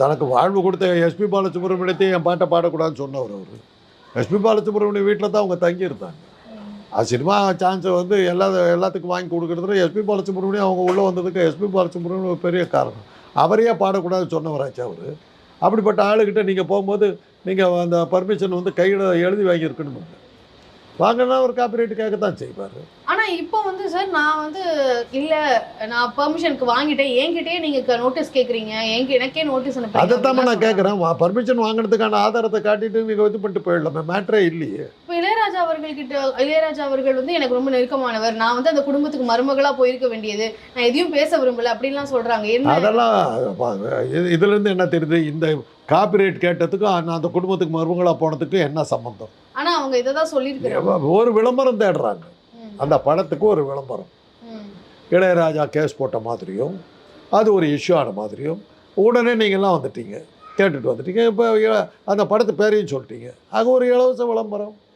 தனக்கு வாழ்வு கொடுத்த எஸ்பி பாலசுப்ரமணியத்தையும் என் பாட்டை பாடக்கூடாதுன்னு சொன்னவர் அவர். எஸ்பி பாலசுப்ரமணியம் வீட்டில் தான் அவங்க தங்கியிருந்தாங்க. அது சினிமா சான்ஸை வந்து எல்லாத்துக்கும் வாங்கி கொடுக்குறதுல எஸ்பி பாலசுப்ரமணியம் அவங்க உள்ளே வந்ததுக்கு எஸ்பி பாலசுப்ரமணியம் ஒரு பெரிய காரணம். அவரையே பாடக்கூடாதுன்னு சொன்னவராச்சு அவர். அப்படிப்பட்ட ஆளுக்கிட்ட நீங்கள் போகும்போது நீங்கள் அந்த பர்மிஷன் வந்து கையில் எழுதி வாங்கியிருக்கணும். வாங்கினா ஒரு காப்பிரைட் கேட்கத்தான் செய்வார். ஆனால் இப்போ வந்து சார் நான் வந்து இல்லை நான் பெர்மிஷனுக்கு வாங்கிட்டேன், என்கிட்டயே நீங்கள் நோட்டீஸ் கேட்குறீங்க, எனக்கே நோட்டீஸ் அதைத்தான் நான் கேட்குறேன். பர்மிஷன் வாங்கினதுக்கான ஆதாரத்தை காட்டிட்டு நீங்கள் இது பண்ணிட்டு போயிடலாமே, மேட்ரே இல்லையே. இப்போ இளையராஜா அவர்கள் வந்து எனக்கு ரொம்ப நெருக்கமானவர், நான் வந்து அந்த குடும்பத்துக்கு மருமகளாக போயிருக்க வேண்டியது, நான் எதையும் பேச விரும்பல அப்படின்லாம் சொல்கிறாங்க. என்ன அதெல்லாம் இதுலேருந்து என்ன தெரியுது? இந்த காப்பிரைட் கேட்டதுக்கும் அந்த குடும்பத்துக்கு மருமகளாக போனதுக்கு என்ன சம்மந்தம்? ஆனால் அவங்க இதை தான் சொல்லியிருக்கிறாங்க. ஒரு விளம்பரம் தேடுறாங்க, அந்த படத்துக்கு ஒரு விளம்பரம். இளையராஜா கேஸ் போட்ட மாதிரியும் அது ஒரு இஷ்யூ ஆன மாதிரியும் உடனே நீங்கள்லாம் வந்துட்டீங்க, கேட்டுட்டு வந்துட்டீங்க. இப்போ அந்த படத்து பேரையும் சொல்லிட்டீங்க. அது ஒரு இலவச விளம்பரம்.